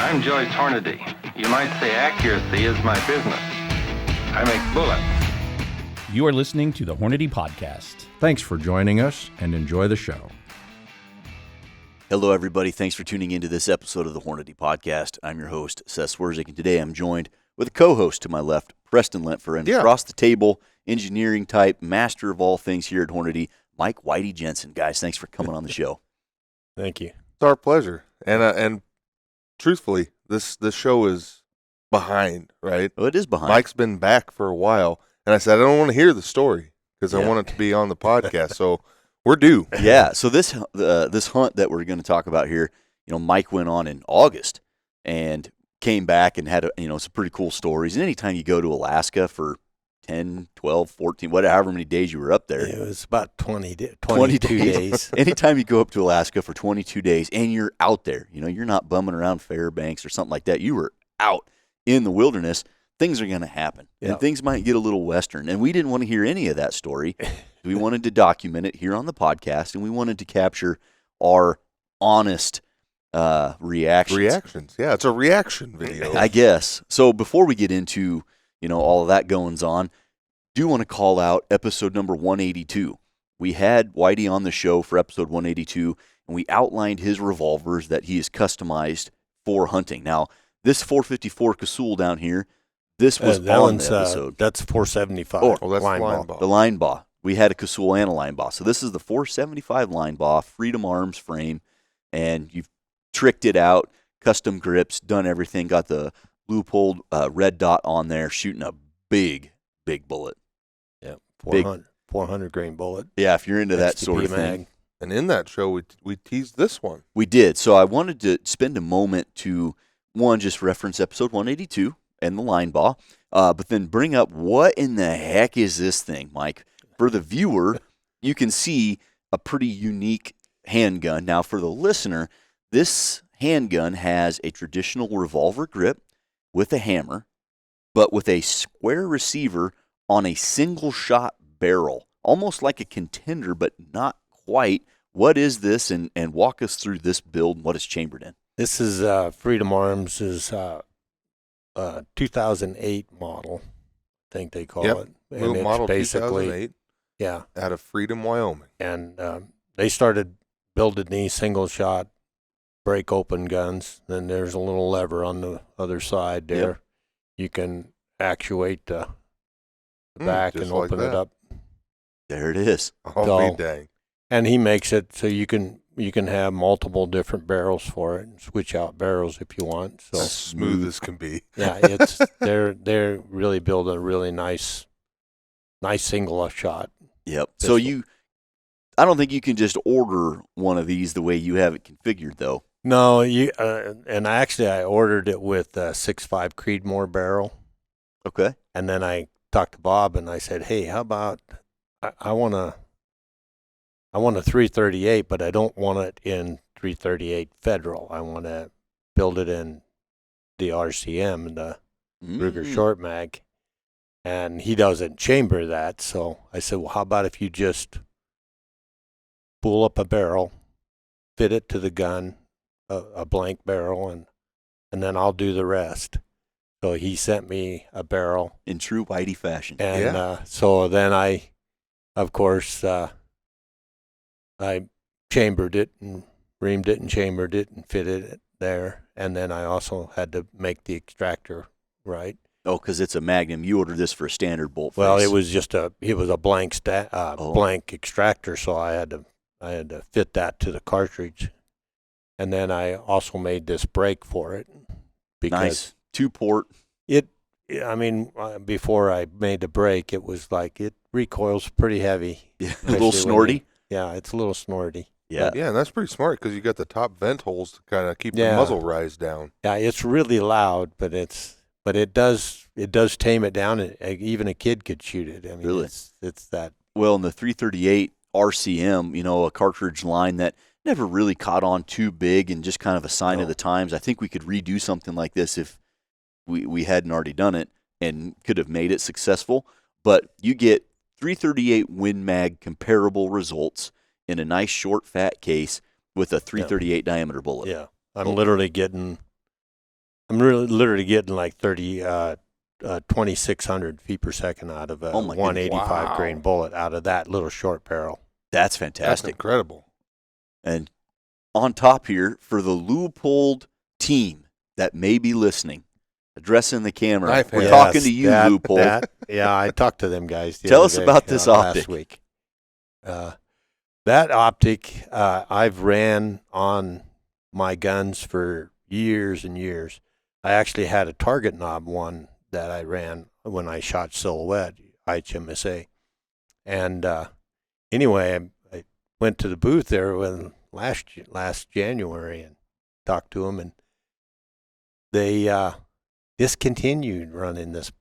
I'm Joyce Hornady. You might say accuracy is my business. I make bullets. You are listening to the Hornady Podcast. Thanks for joining us and enjoy the show. Hello, everybody. Thanks for tuning into this episode of the Hornady Podcast. I'm your host, Seth Swerczek, and today I'm joined with a co-host to my left, Preston Lentfer, and across the table, engineering type, master of all things here at Hornady, Mike Whitey Jensen. Guys, thanks for coming on the show. Thank you. It's our pleasure. And truthfully, this show is behind, right? Oh, it is behind. Mike's been back for a while, and I said, I don't want to hear the story because I want it to be on the podcast. So we're due. Yeah. So this hunt that we're going to talk about here, Mike went on in August and came back and had some pretty cool stories. And anytime you go to Alaska for 10, 12, 14, however many days you were up there. It was about 22 days. Anytime you go up to Alaska for 22 days and you're out there, you're not bumming around Fairbanks or something like that. You were out in the wilderness. Things are going to happen. Yep. And things might get a little Western. And we didn't want to hear any of that story. We wanted to document it here on the podcast, and we wanted to capture our honest reactions. Yeah, it's a reaction video. I guess. So before we get into all of that goings on, do want to call out episode number 182. We had Whitey on the show for episode 182, and we outlined his revolvers that he has customized for hunting. Now, this 454 Casull down here, this was on the episode. That's 475. Oh, that's line ball. The line ball. We had a Casull and a line ball. So this is the 475 line ball, Freedom Arms frame, and you've tricked it out, custom grips, done everything, got the Leupold red dot on there, shooting a big bullet. Yeah, 400 grain bullet. Yeah, if you're into that XTP sort of mag. thing. And in that show, we teased this one. We did. So I wanted to spend a moment to, one, just reference episode 182 and the line ball, but then bring up what in the heck is this thing, Mike? For the viewer, you can see a pretty unique handgun. Now, for the listener, this handgun has a traditional revolver grip with a hammer, but with a square receiver on a single shot barrel, almost like a contender, but not quite. What is this? And walk us through this build and what it's chambered in. This is Freedom Arms' 2008 model, I think they call it. New model 2008. Yeah. Out of Freedom, Wyoming. And they started building these single shot break open guns. Then there's a little lever on the other side there. Yep. You can actuate the back and open it up. There it is. Oh, dang. And he makes it so you can have multiple different barrels for it and switch out barrels if you want. So as smooth as can be. Yeah, it's they're really building a really nice single shot. Yep. Pistol. So I don't think you can just order one of these the way you have it configured, though. No, and I ordered it with a 6.5 Creedmoor barrel. Okay. And then I talked to Bob and I said, hey, how about I want a 338, but I don't want it in 338 Federal. I want to build it in the RCM, the Ruger Short Mag. And he doesn't chamber that. So I said, well, how about if you just spool up a barrel, fit it to the gun, a blank barrel, and then I'll do the rest. So he sent me a barrel. In true Whitey fashion. And so then I, of course, I chambered it and reamed it and chambered it and fitted it there. And then I also had to make the extractor right. Oh, because it's a Magnum. You ordered this for a standard bolt face. Well, it was just a blank blank extractor, so I had to fit that to the cartridge. And then I also made this brake for it. Because nice. 2-port. Before I made the brake, it was like it recoils pretty heavy. Yeah, a little snorty. Yeah, it's a little snorty. Yeah. Yeah, and that's pretty smart because you got the top vent holes to kind of keep the muzzle rise down. Yeah, it's really loud, but it does tame it down. Even a kid could shoot it. I mean, really? It's that. Well, in the 338 RCM, a cartridge line that never really caught on too big and just kind of a sign of the times. I think we could redo something like this if we hadn't already done it and could have made it successful. But you get 338 Win Mag comparable results in a nice short fat case with a 338 diameter bullet. Yeah, I'm literally getting I'm literally getting like 2,600 feet per second out of a 185 grain bullet out of that little short barrel. That's That's fantastic. incredible. And on top here, for the Leupold team that may be listening, addressing the camera, Knife we're hand. talking to you, Leupold. Yeah, I talked to them guys. Tell us about this optic. Last week. That optic, I've ran on my guns for years and years. I actually had a target knob one that I ran when I shot silhouette, HMSA. And anyway, I went to the booth there last January and talked to them, and they discontinued running this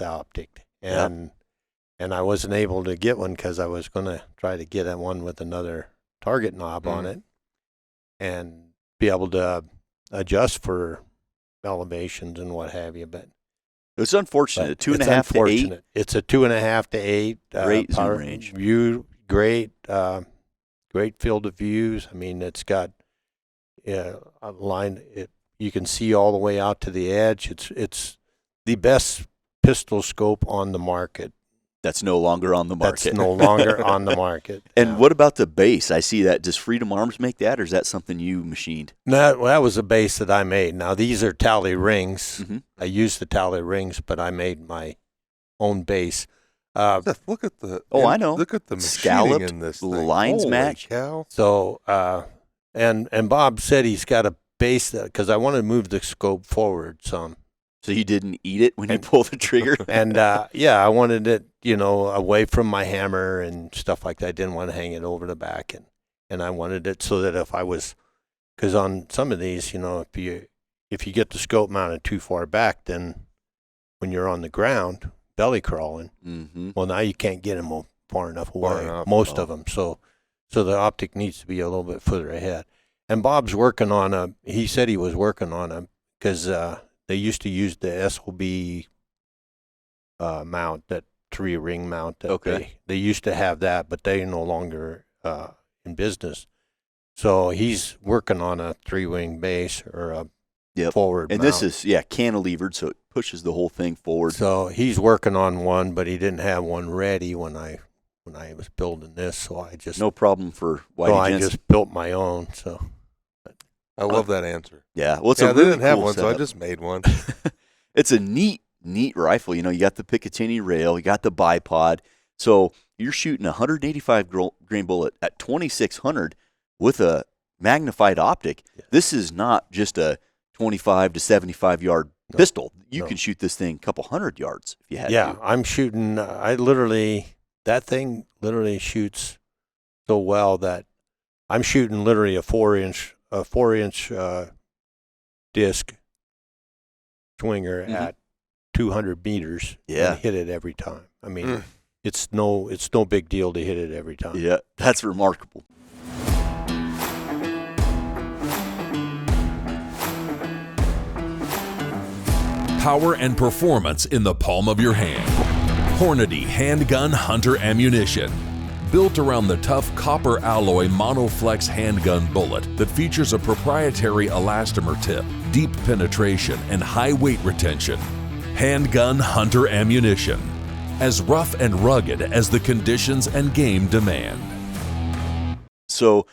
optic. And I wasn't able to get one because I was going to try to get one with another target knob on it and be able to adjust for elevations and what have you. But it's unfortunate. 2.5 to 8. It's a 2.5 to 8. Great zoom range. Great field of views. I mean, it's got a line. You can see all the way out to the edge. It's the best pistol scope on the market. That's no longer on the market. That's no longer on the market. And what about the base? I see that. Does Freedom Arms make that, or is that something you machined? No, that was a base that I made. Now, these are tally rings. Mm-hmm. I used the tally rings, but I made my own base. Seth, look at the. I know. Look at the machining Scalloped in this thing. lines Holy match. Cow. So, and Bob said he's got a base that, because I wanted to move the scope forward some. So you didn't eat it when you pull the trigger? And I wanted it, away from my hammer and stuff like that. I didn't want to hang it over the back, and I wanted it so that if I was, because on some of these, if you get the scope mounted too far back, then when you're on the ground belly crawling, well, now you can't get them far enough away. Most of them, so the optic needs to be a little bit further ahead. And Bob's working on he said he was working on them because they used to use the SOB mount, that 3-ring mount. That they used to have that, but they're no longer in business. So he's working on a 3-wing base or a forward and mount. this is, cantilevered, so it pushes the whole thing forward. So he's working on one, but he didn't have one ready when I was building this. So I just no problem for Whitey Jensen. I just built my own. So I love that answer. Yeah, well, it's Yeah, a they really didn't have cool one, so setup. I just made one. It's a neat rifle. You got the Picatinny rail, you got the bipod. So you're shooting a 185 grain bullet at 2,600 with a magnified optic. Yeah. This is not just a 25 to 75 yard pistol. You can shoot this thing a couple hundred yards if you had to. Yeah, I'm shooting. That thing literally shoots so well that I'm shooting literally a 4-inch disc swinger at 200 meters. Yeah, and hit it every time. I mean, it's no big deal to hit it every time. Yeah, that's remarkable. Power and performance in the palm of your hand. Hornady Handgun Hunter Ammunition. Built around the tough copper alloy Monoflex handgun bullet that features a proprietary elastomer tip, deep penetration, and high weight retention. Handgun Hunter Ammunition. As rough and rugged as the conditions and game demand. So,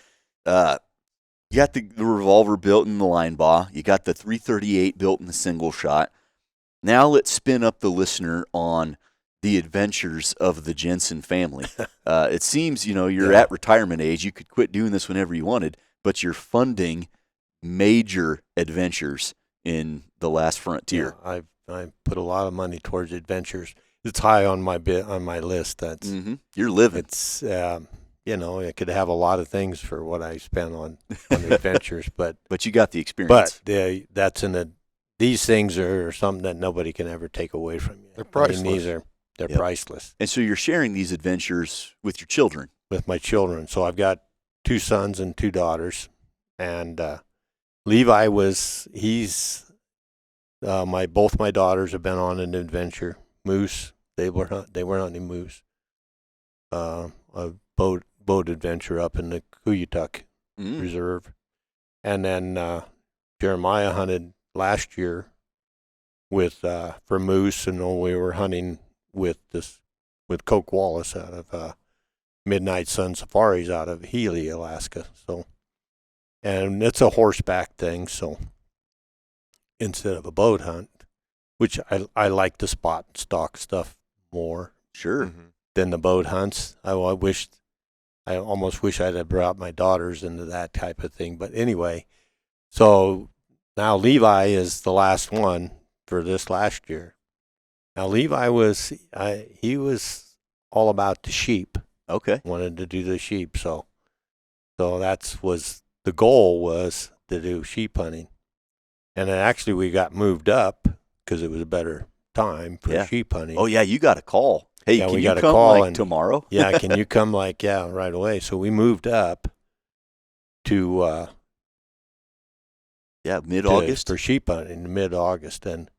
you got the revolver built in the line bar. You got the 338 built in the single shot. Now let's spin up the listener on the adventures of the Jensen family. It seems, you're at retirement age. You could quit doing this whenever you wanted, but you're funding major adventures in the last frontier. Yeah, I put a lot of money towards adventures. It's high on my list. That's You're living. It's I could have a lot of things for what I spent on adventures, but you got the experience. But these things are something that nobody can ever take away from you. They're priceless. I mean, they're priceless. And so you're sharing these adventures with your children. With my children. So I've got 2 sons and 2 daughters, and Levi both my daughters have been on an adventure. Moose, they were hunting moose. A boat adventure up in the Kuyutuk Reserve, and then Jeremiah hunted last year for moose, and we were hunting with Coke Wallace out of Midnight Sun Safaris out of Healy, Alaska. So, and it's a horseback thing. So instead of a boat hunt, which I like the spot and stalk stuff more. Sure. Than the boat hunts. I almost wish I'd have brought my daughters into that type of thing. But anyway, so now Levi is the last one for this last year. Now Levi he was all about the sheep. Okay. Wanted to do the sheep. So the goal was to do sheep hunting. And then actually we got moved up because it was a better time for sheep hunting. Oh yeah, you got a call. Hey, Yeah, can we you got a come call like and- tomorrow? Yeah, can you come right away? So we moved up to mid-August. for sheep hunting in mid-August, and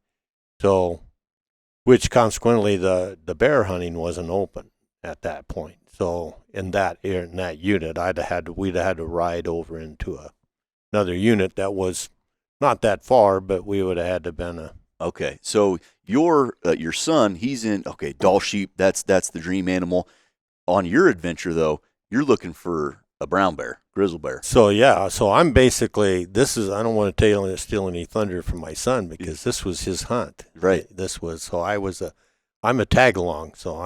so which consequently the bear hunting wasn't open at that point. So in that unit, we'd have had to ride over into another unit that was not that far, but we would have had to been Okay, so your son, he's in doll sheep. That's the dream animal. On your adventure though, you're looking for a brown bear, grizzly bear. So I'm basically I don't want to steal any thunder from my son because this was his hunt. Right. I'm a tag along. So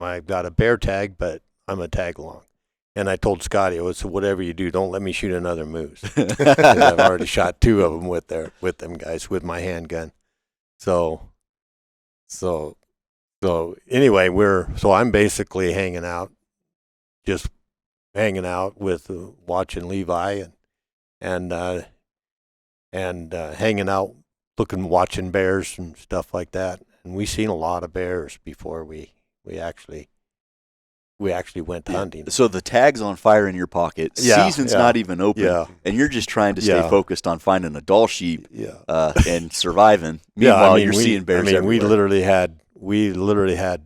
I've got a bear tag, but I'm a tag along. And I told Scotty, I said, whatever you do, don't let me shoot another moose. 'Cause I've already shot 2 of them with them guys with my handgun. So anyway, I'm basically hanging out with watching Levi and hanging out, watching bears and stuff like that. And we seen a lot of bears before we actually went hunting. So the tag's on fire in your pocket. Yeah, Season's yeah. not even open. Yeah. And you're just trying to stay Yeah. focused on finding a doll sheep Yeah. and surviving. Yeah, Meanwhile, you're seeing bears everywhere. we literally had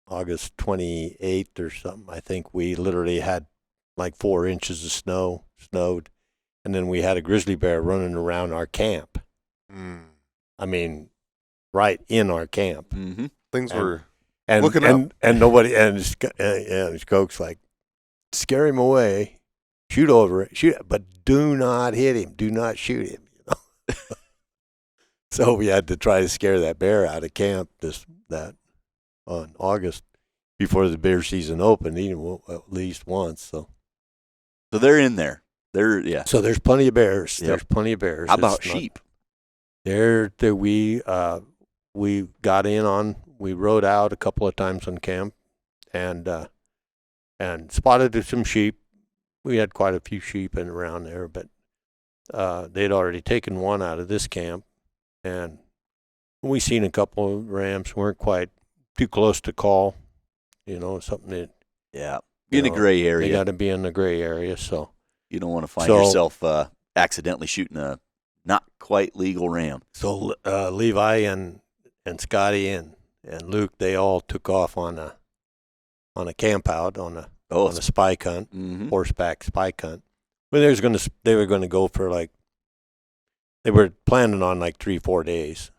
August 28th or something. I think we literally had like 4 inches of snowed, and then we had a grizzly bear running around our camp. I mean, right in our camp. Mm-hmm. Things were And looking up. And nobody Coke's like, scare him away, shoot over it, but do not hit him, do not shoot him. So we had to try to scare that bear out of camp on August before the bear season opened, at least once. So they're in there. So there's plenty of bears. Yep. There's plenty of bears. How about sheep? We got in on. We rode out a couple of times on camp, and spotted some sheep. We had quite a few sheep in around there, but they'd already taken one out of this camp, and we seen a couple of rams. Weren't quite too close to call, something that. Yeah, in a gray area. They got to be in the gray area, so you don't want to find yourself accidentally shooting a not quite legal ram. So Levi and Scotty and Luke, they all took off on a camp out on a spike hunt, horseback spike hunt. Well, they were going to go for they were planning on 3-4 days,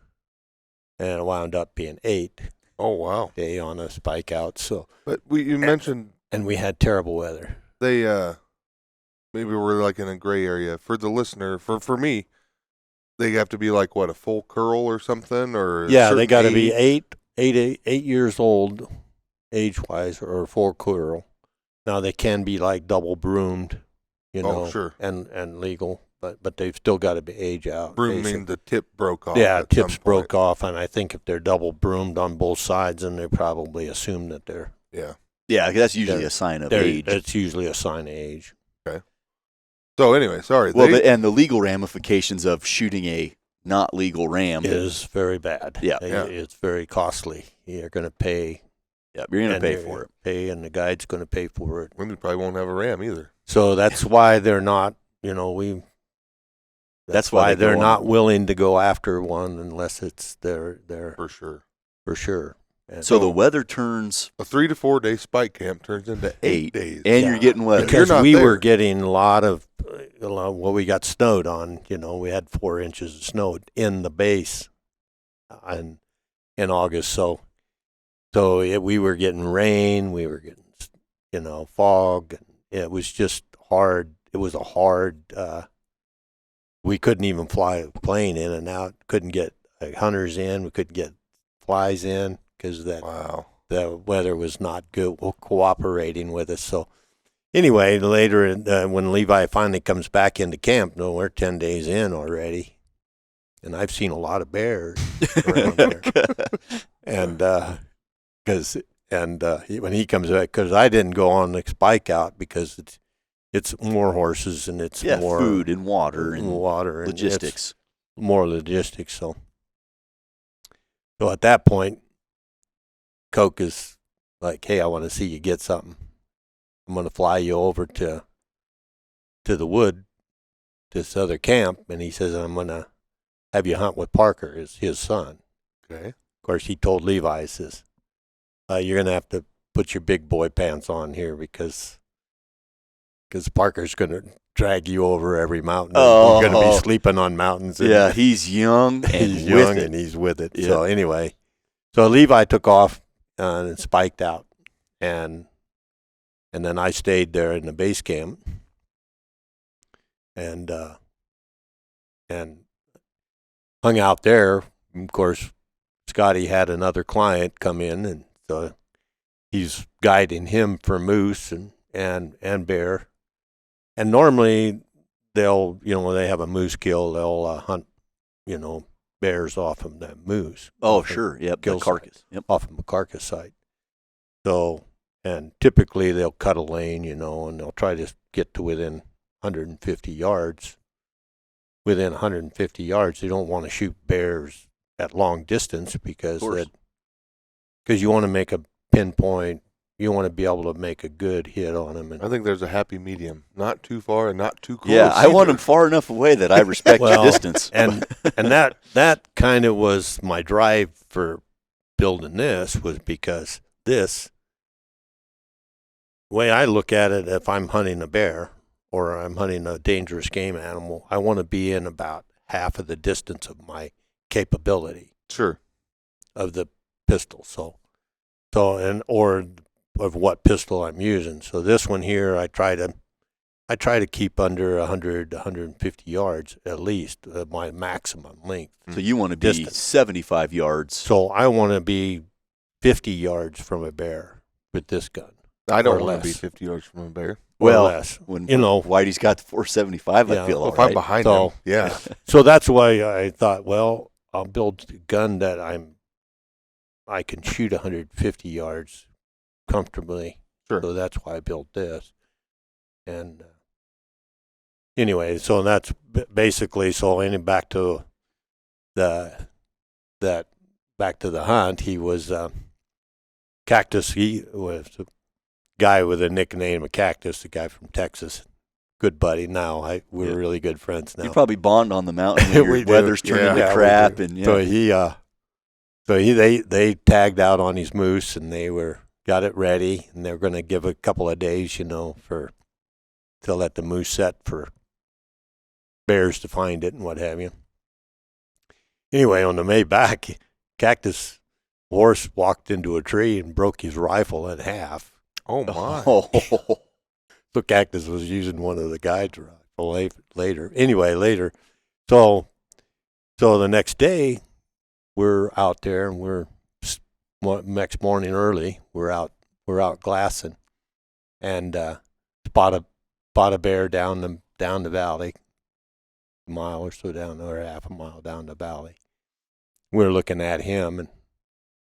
and it wound up being 8. Oh wow! Day on a spike out. So, But you mentioned and we had terrible weather. they maybe we're in a gray area for the listener. For me, they have to be a full curl or something, or Yeah, they got to be age? 8 years old, age-wise, or full curl. Now they can be double broomed, Oh, sure. and legal, but they've still got to be age out. Brooming, the tip broke off. Yeah, at tips some point. broke off, and I think if they're double broomed on both sides, then they probably assume that they're Yeah. Yeah, that's usually a sign of age. It's usually a sign of age. So anyway, sorry. Well, and the legal ramifications of shooting a not legal ram Is very bad. Yeah. It's very costly. You're going to pay. Yeah, you're going to pay you're for it. Pay, and the guide's going to pay for it. we probably won't have a ram either. So that's why they're not. That's why they they're go not on. willing to go after one unless it's their For sure. for sure. And So the weather turns A 3 to 4 day spike camp turns into 8 days. and you're getting weather. You're because not we there. were getting a lot of we got snowed on. We had 4 inches of snow in the base, in August. So we were getting rain. We were getting fog. It was just hard. It was a hard. We couldn't even fly a plane in and out. Couldn't get hunters in. We couldn't get flies in because Wow. the weather was not good, cooperating with us. So anyway, later when Levi finally comes back into camp, we're 10 days in already, and I've seen a lot of bears around there. And when he comes back, because I didn't go on the spike out because it's more horses and it's more food and water and it's logistics. more logistics. So at that point, Coke is like, "Hey, I want to see you get something. I'm going to fly you over to the wood, this other camp." And he says, "I'm going to have you hunt with Parker," is his son. Okay. Of course, he told Levi, he says, "You're going to have to put your big boy pants on here because Parker's going to drag you over every mountain. Oh. You're going to be sleeping on mountains." And Yeah, he's young and he's with young it. and he's with it. Yeah. So anyway, Levi took off and spiked out, and then I stayed there in the base camp, and hung out there. Of course, Scotty had another client come in, and so he's guiding him for moose and bear. And normally they'll, they have a moose kill, they'll hunt, bears off of that moose. Oh, off of sure. Yep. kill The carcass. site, Yep. off of a carcass site. So, and typically they'll cut a lane, and they'll try to get to within 150 yards. Within 150 yards, they don't want to shoot bears at long distance because you want to make a pinpoint. You want to be able to make a good hit on them. I think there's a happy medium. Not too far and not too close. Yeah, I want either. him far enough away that I respect the distance. And that kind of was my drive for building this, was because this way I look at it, if I'm hunting a bear or I'm hunting a dangerous game animal, I want to be in about half of the distance of my capability Sure. of the pistol. Or of what pistol I'm using. So this one here, I try to keep under 100, 150 yards at least, my maximum length. So you want to be Distance. 75 yards. So I want to be 50 yards from a bear with this gun. I don't Or want to be less. 50 yards from a bear. Well, or less. when Whitey's Whitey's got the 475, Yeah. I feel Well, all If I'm right. behind So- him, yeah. So that's why I thought, well, I'll build a gun that I can shoot 150 yards comfortably. Sure. So that's why I built this. And anyway, so that's basically, back to back to the hunt. He was Cactus. He was a guy with a nickname of Cactus, a guy from Texas. Good buddy. Now we're really good friends now. You probably bond on the mountain when We your do. weather's turning Yeah. to Yeah, we crap. do. And So they tagged out on his moose, and they got it ready, and they're going to give a couple of days, to let the moose set for bears to find it and what have you. Anyway, on the way back, Cactus horse walked into a tree and broke his rifle in half. Oh, my. Oh, So Cactus was using one of the guide's rifle later. Anyway, later. So the next day, we're out there, and next morning early, we're out glassing, and spot a bear down the valley, a mile or so down, or half a mile down the valley. We're looking at him, and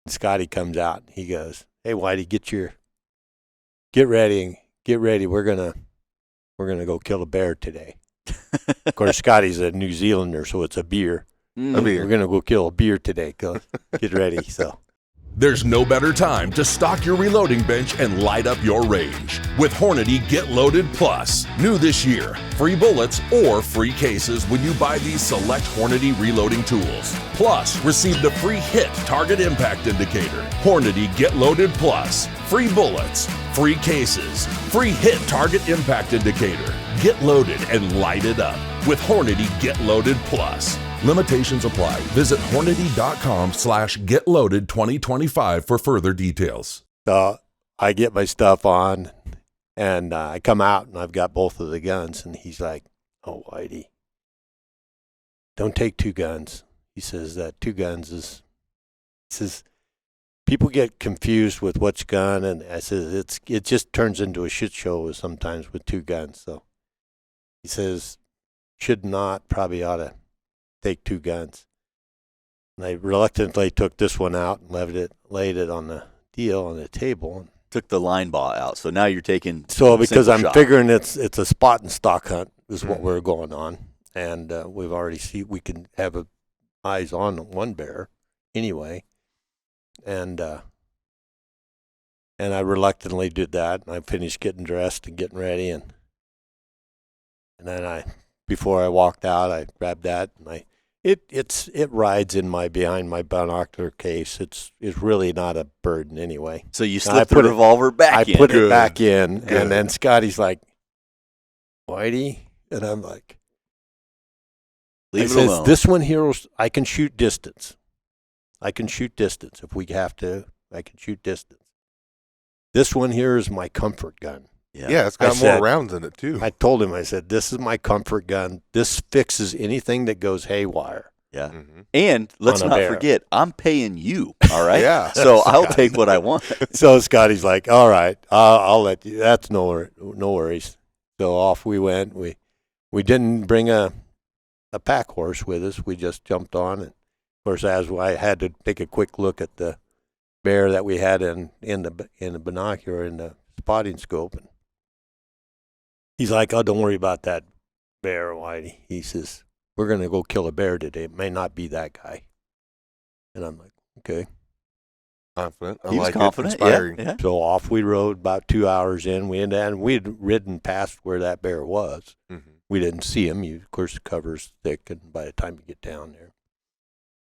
Scotty comes out. And he goes, "Hey, Whitey, get ready. We're gonna go kill a bear today." Of course, Scotty's a New Zealander, so it's a beer. A beer. We're gonna go kill a beer today. Get ready. So There's no better time to stock your reloading bench and light up your range with Hornady Get Loaded Plus. New this year, free bullets or free cases when you buy these select Hornady reloading tools. Plus, receive the free HIT Target Impact Indicator. Hornady Get Loaded Plus. Free bullets, free cases, free HIT Target Impact Indicator. Get loaded and light it up with Hornady Get Loaded Plus. Limitations apply. Visit Hornady.com/GetLoaded2025 for further details. So I get my stuff on, and I come out, and I've got both of the guns. And he's like, "Oh, Whitey, don't take 2 guns." He says that 2 guns is. He says people get confused with which gun, and I says it just turns into a shit show sometimes with 2 guns. So he says probably ought to take 2 guns. And I reluctantly took this one out and laid it on the table. Took the line bar out, so now you're taking. So because I'm shot. figuring it's a spot and stock hunt is what we're going on, and we've already we can have eyes on one bear anyway, and I reluctantly did that, and I finished getting dressed and getting ready, and then before I walked out, I grabbed that, and it rides in behind my binocular case. It's really not a burden anyway. So you slipped the revolver back in. I put it back in, and then Scotty's like, "Whitey," and I'm like, "Leave it alone." This one here, I can shoot distance. If we have to. I can shoot distance. This one here is my comfort gun. Yeah, it's got more rounds in it, too. I told him, I said, this is my comfort gun. This fixes anything that goes haywire. Yeah. Mm-hmm. And let's not forget, I'm paying you, all right? Yeah. So I'll take what I want. So Scotty's like, all right, I'll let you. That's no worries. So off we went. We didn't bring a pack horse with us. We just jumped on. And, of course, as I had to take a quick look at the bear that we had in the binocular, in the spotting scope, and he's like, "Oh, don't worry about that bear, Whitey." He says, "We're going to go kill a bear today. It may not be that guy." And I'm like, "Okay." Confident. He was confident. Inspiring. Yeah. So off we rode. About 2 hours in, we had ridden past where that bear was. Mm-hmm. We didn't see him. Of course, the cover's thick, and by the time you get down there.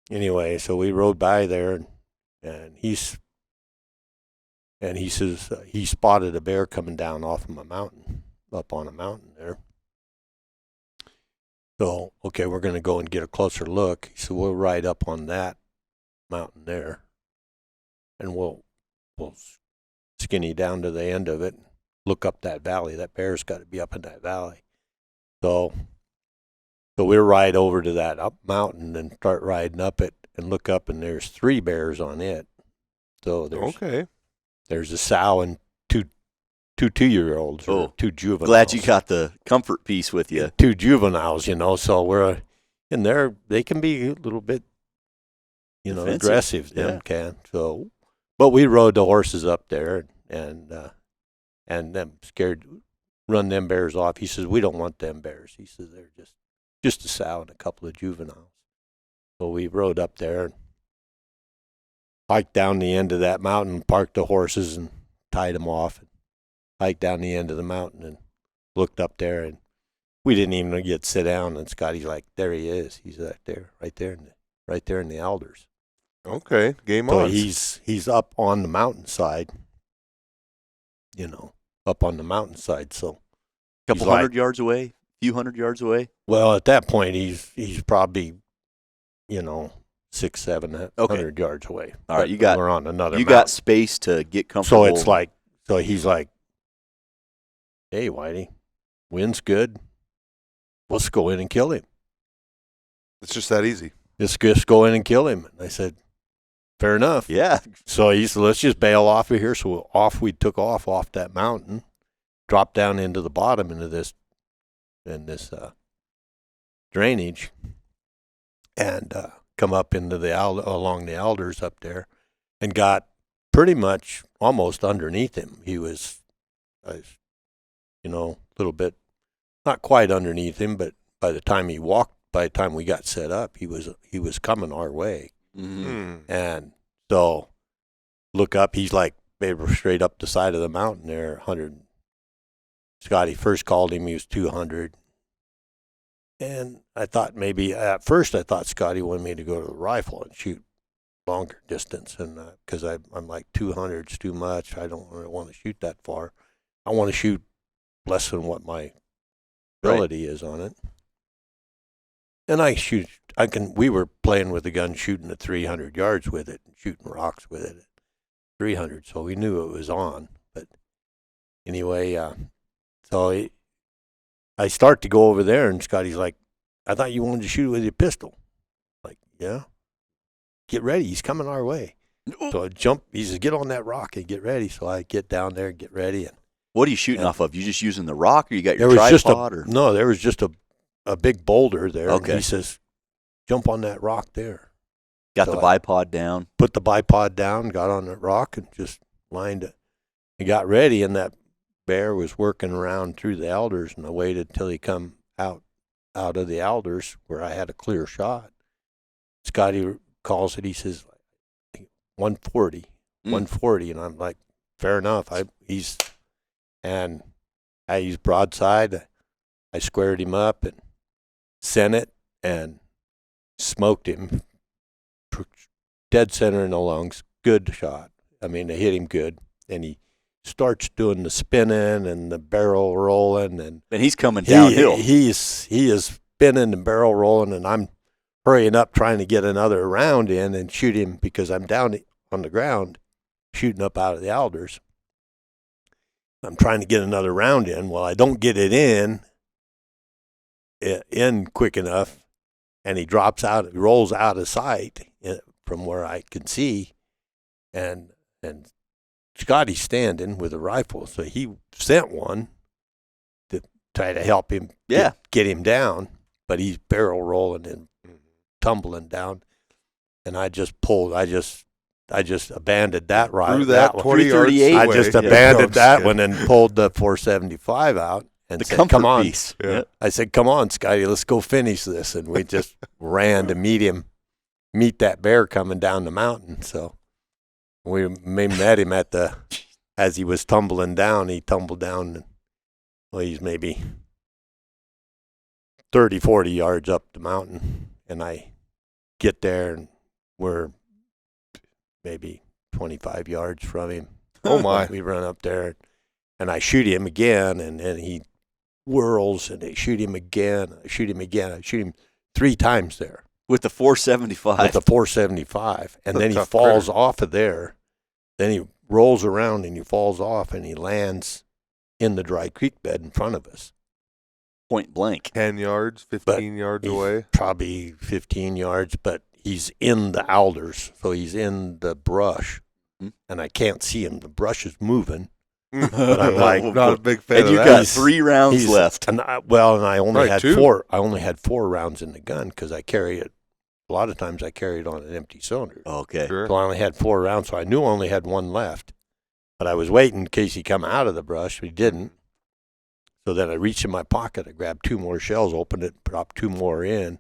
Anyway, so we rode by there, and he says he spotted a bear coming down off of a mountain. Up on a mountain there. So, okay, we're going to go and get a closer look. He said, we'll ride up on that mountain there, and we'll skinny down to the end of it, look up that valley. That bear's got to be up in that valley. So we'll ride over to that up mountain and start riding up it and look up, and there's 3 bears on it. So there's a sow and two 2-year-olds or 2 juveniles. Glad you got the comfort piece with you. 2 juveniles, so we're in there. They can be a little bit, Defensive. Aggressive. Them can. So, but we rode the horses up there and them scared, run them bears off. He says, we don't want them bears. He says, they're just a sow and a couple of juveniles. So we rode up there and hiked down the end of that mountain, parked the horses and tied them off. Hiked down the end of the mountain and looked up there, and we didn't even get to sit down. And Scotty's like, "There he is. He's right there in the alders." Okay, game so on. He's up on the mountainside. Up on the mountainside. So a couple hundred yards away, few hundred yards away. Well, at that point, he's probably 600-700 yards away. All right, we're on another. You mountain. got space to get comfortable. So it's like, so he's like, "Hey, Whitey, wind's good. Let's go in and kill him." It's just that easy. Just go in and kill him. And I said, "Fair enough." Yeah. So he said, "Let's just bail off of here." So we took off that mountain, dropped down into the bottom into this drainage, and come up into along the alders up there, and got pretty much almost underneath him. He was, a little bit, not quite underneath him, but by the time we got set up, he was coming our way. Mm-hmm. And so look up. He's like, they were straight up the side of the mountain there, 100. Scotty first called him, he was 200. And I thought maybe, at first I thought Scotty wanted me to go to the rifle and shoot longer distance. And because I'm like, 200's too much. I don't really want to shoot that far. I want to shoot less than what my ability is on it. And we were playing with the gun, shooting at 300 yards with it, and shooting rocks with it at 300, so we knew it was on. But anyway, I start to go over there, and Scotty's like, I thought you wanted to shoot with your pistol. Like, yeah. Get ready, he's coming our way. So I jump, he says, get on that rock and get ready. So I get down there and get ready. And what are you shooting off of? You just using the rock, or you got your tripod? No, there was just a big boulder there. Okay. And he says, jump on that rock there. Got the bipod down. Put the bipod down, got on the rock, and just lined it. He got ready, and that bear was working around through the alders, and I waited till he come out of the alders where I had a clear shot. Scotty calls it. He says, 140, 140, and I'm like, fair enough. He's broadside. I squared him up and sent it and smoked him dead center in the lungs. Good shot. I mean, I hit him good, and he starts doing the spinning and the barrel rolling, and he's coming downhill. He is spinning and barrel rolling, and I'm hurrying up trying to get another round in and shoot him because I'm down on the ground shooting up out of the alders. I'm trying to get another round in. Well, I don't get it in quick enough, and he rolls out of sight from where I can see, and Scotty's standing with a rifle, so he sent one to try to help him get him down, but he's barrel rolling and tumbling down, and I just abandoned that rifle. Threw that 20 yards away. I just abandoned that one and pulled the 475 out and said, come on. Yeah. I said, come on, Scotty, let's go finish this. And we just ran to meet that bear coming down the mountain. So we met him as he was tumbling down. He tumbled down, he's maybe 30, 40 yards up the mountain. And I get there, and we're maybe 25 yards from him. Oh, my. We run up there, and I shoot him again, and he whirls, and I shoot him again. I shoot him 3 times there. With the 475. With the 475. And then he falls off of there. Then he rolls around, and he falls off, and he lands in the dry creek bed in front of us. Point blank. 10 yards, 15 yards away. Probably 15 yards, but he's in the alders, so he's in the brush, and I can't see him. The brush is moving. But I'm like, not a big fan and of you that. got 3 rounds left. And I only had 2. 4. I only had 4 rounds in the gun because I carry it. A lot of times I carry it on an empty cylinder. Okay. Sure. So I only had 4 rounds, so I knew I only had 1 left. But I was waiting in case he come out of the brush. He didn't. So then I reached in my pocket. I grabbed 2 more shells, opened it, dropped 2 more in.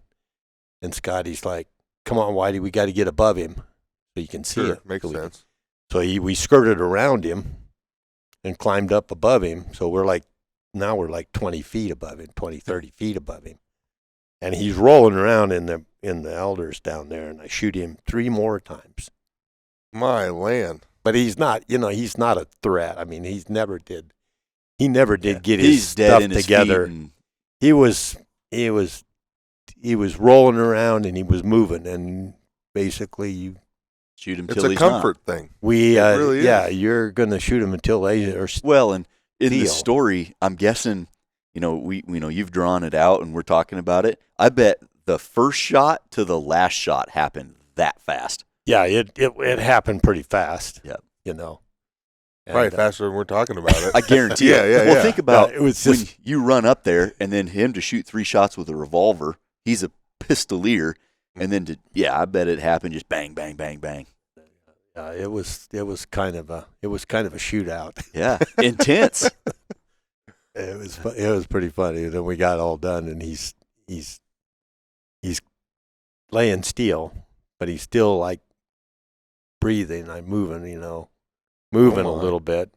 And Scotty's like, come on, Whitey, we got to get above him so you can see it. Makes sense. So we skirted around him and climbed up above him. So we're like 20 feet above him, 20, 30 feet above him. And he's rolling around in the alders down there, and I shoot him 3 more times. My land. But he's not a threat. I mean, he never did get his stuff together. He was rolling around, and he was moving, and basically you shoot him till it's he's a comfort thing. We it really is. You're gonna shoot him until they are. Well, and in the story, I'm guessing, you've drawn it out, and we're talking about it. I bet the first shot to the last shot happened that fast. Yeah, it happened pretty fast. Yeah, Right, faster than we're talking about it. I guarantee it. Yeah. Well, think about it was just, when you run up there, and then him to shoot 3 shots with a revolver. He's a pistolier, and then I bet it happened just bang, bang, bang, bang. It was kind of a shootout. Yeah, intense. It was pretty funny. Then we got all done, and he's laying still, but he's still like breathing. I'm moving a little bit.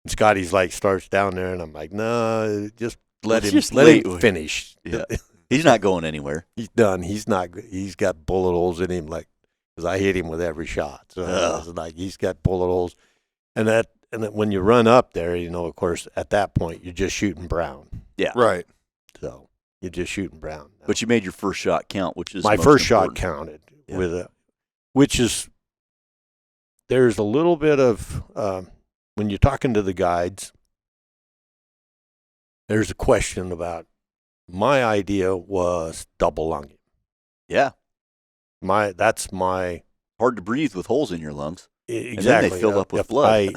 And Scotty's like starts down there, and I'm like, no, just let him finish. Yeah. He's not going anywhere. He's done. He's got bullet holes in him, like, because I hit him with every shot. So it's like he's got bullet holes, and that when you run up there, of course, at that point you're just shooting brown. Yeah, right. So you're just shooting brown. But you made your first shot count, which is my most first important. shot counted there's a little bit of when you're talking to the guides, there's a question about. My idea was double lunging. Yeah. That's my hard to breathe with holes in your lungs. Exactly. And then they fill up with blood.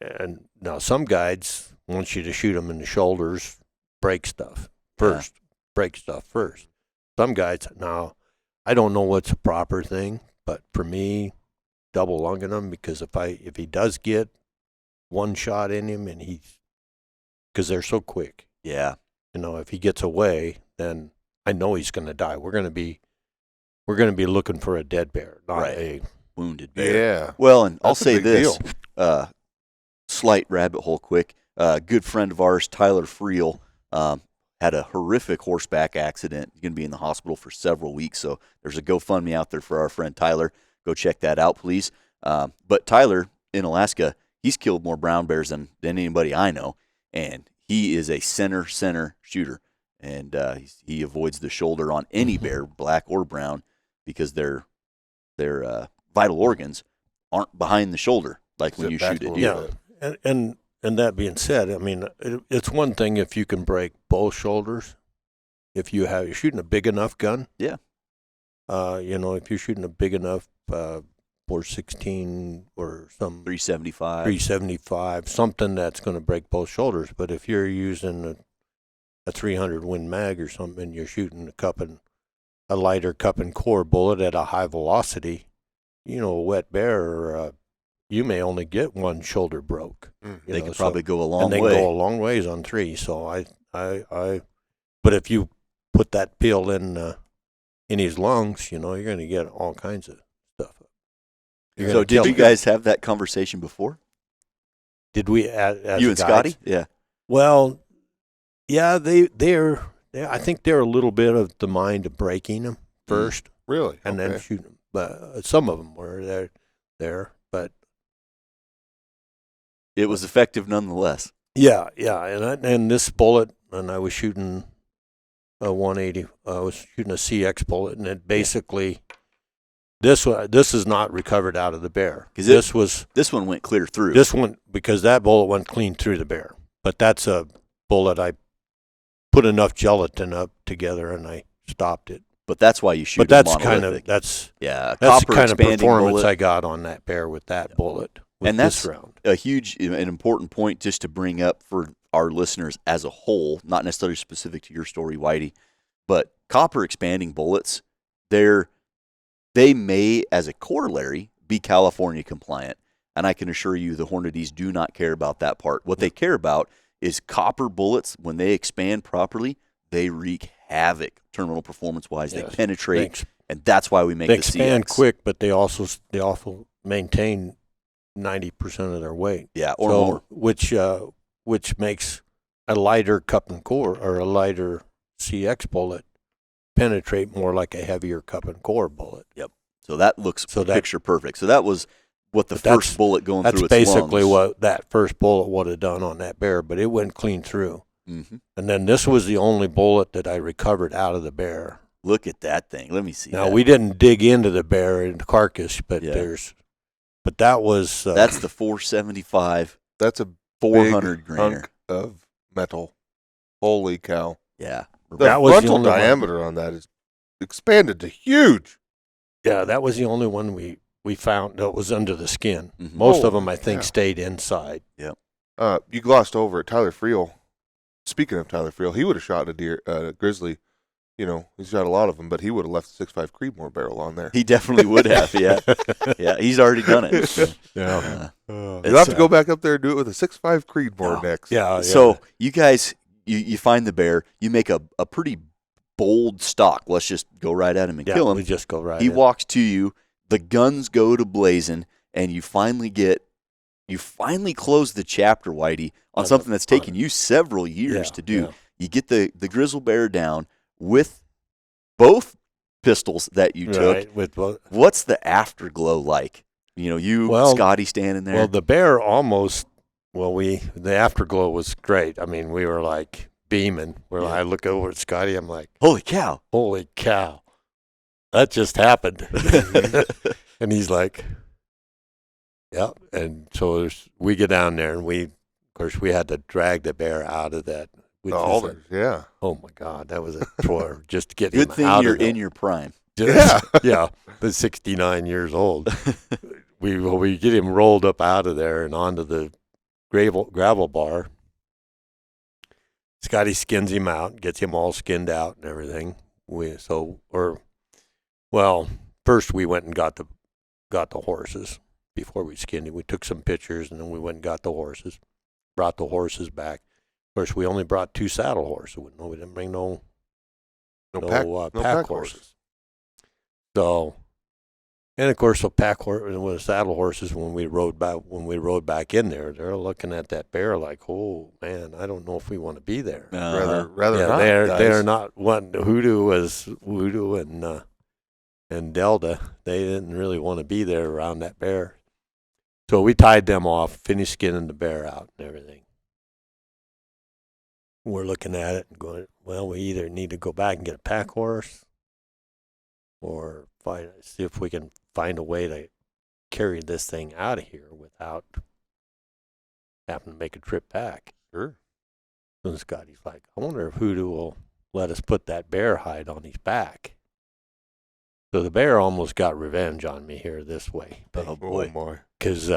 And now some guides want you to shoot them in the shoulders, break stuff first. Some guides, now, I don't know what's a proper thing, but for me, double lunging them, because if he does get one shot in him, and because they're so quick. Yeah. If he gets away, then I know he's going to die. We're going to be looking for a dead bear, not a wounded bear. Yeah. Well, and I'll That's a say big this, deal. Slight rabbit hole quick. Good friend of ours, Tyler Friel, had a horrific horseback accident. He's going to be in the hospital for several weeks. So there's a GoFundMe out there for our friend Tyler. Go check that out, please. But Tyler in Alaska, he's killed more brown bears than anybody I know, and he is a center shooter, and he avoids the shoulder on any bear, black or brown, because their vital organs aren't behind the shoulder like when you shoot a deer. Yeah, and that being said, I mean, it's one thing if you can break both shoulders, if you're shooting a big enough gun. Yeah. If you're shooting a big enough 416 or some 375, something that's going to break both shoulders. But if you're using a 300 Win Mag or something, and you're shooting a lighter cup and core bullet at a high velocity, a wet bear, you may only get one shoulder broke. They could probably go a long way. And they go a long ways on 3. So but if you put that peel in his lungs, you're going to get all kinds of stuff. So did you guys have that conversation before? Did we? As you and guides? Scotty? Yeah. Well, yeah, they're I think they're a little bit of the mind of breaking them first. Really? And then shooting them. But some of them were there, but it was effective nonetheless. Yeah, and this bullet, and I was shooting a 180. I was shooting a CX bullet, and it basically. This is not recovered out of the bear. This one went clear through. This one, because that bullet went clean through the bear. But that's a bullet I put enough gelatin up together and I stopped it. But that's why you shoot. But that's monolithic. that's the kind of performance bullet. I got on that bear with that bullet. And that's this round. an important point just to bring up for our listeners as a whole, not necessarily specific to your story, Whitey, but copper expanding bullets, they may, as a corollary, be California compliant. And I can assure you the Hornadies do not care about that part. What they care about is copper bullets, when they expand properly, they wreak havoc terminal performance-wise. Yes. They penetrate, and that's why we make the CX. They expand quick, but they also maintain 90% of their weight. Yeah, or more. Which makes a lighter cup and core or a lighter CX bullet penetrate more like a heavier cup and core bullet. Yep. So that looks picture perfect. So that was what the first bullet going through its lungs. That's basically what that first bullet would have done on that bear, but it went clean through. Mm-hmm. And then this was the only bullet that I recovered out of the bear. Look at that thing. Let me see. Now, we didn't dig into the bear and the carcass, but that was... that's the 475. That's a 400 grainer hunk of metal. Holy cow. Yeah. The frontal diameter on that is expanded to huge. Yeah, that was the only one we found that was under the skin. Mm-hmm. Most of them, I think, stayed inside. Yep. You glossed over it. Tyler Friel. Speaking of Tyler Friel, he would have shot a grizzly. He's shot a lot of them, but he would have left the 6.5 Creedmoor barrel on there. He definitely would have, yeah. Yeah, he's already done it. Yeah. You'll have to go back up there and do it with a 6.5 Creedmoor next. Yeah. So you guys, you find the bear. You make a pretty bold stalk. Let's just go right at him and kill him. We just go right He walks to you. the guns go to blazing, and you finally close the chapter, Whitey, on something that's taken you several years to do. Yeah. You get the grizzly bear down with both pistols that you took. What's the afterglow like? Scotty standing there. Well, the bear the afterglow was great. I mean, we were like beaming. I look over at Scotty, I'm like, holy cow. That just happened. And he's like, yeah. And so we get down there, and of course, we had to drag the bear out of that. Yeah. Oh my God, that was a chore just to get Good him thing out you're of there. in your prime. Yeah. The 69 years old. we get him rolled up out of there and onto the gravel bar. Scotty skins him out, gets him all skinned out and everything. First we went and got the horses before we skinned him. We took some pictures, and then we went and got the horses, brought the horses back. Of course, we only brought 2 saddle horses. We didn't bring no pack horses. So, and of course, with saddle horses, when we rode back in there, they're looking at that bear like, oh man, I don't know if we want to be there. Rather not. They're not wanting Hoodoo and Delta. They didn't really want to be there around that bear. So we tied them off, finished skinning the bear out and everything. We're looking at it and going, well, we either need to go back and get a pack horse or see if we can find a way to carry this thing out of here without having to make a trip back. Sure. And Scotty's like, I wonder if Hoodoo will let us put that bear hide on his back. So the bear almost got revenge on me here this way. Oh, boy. Because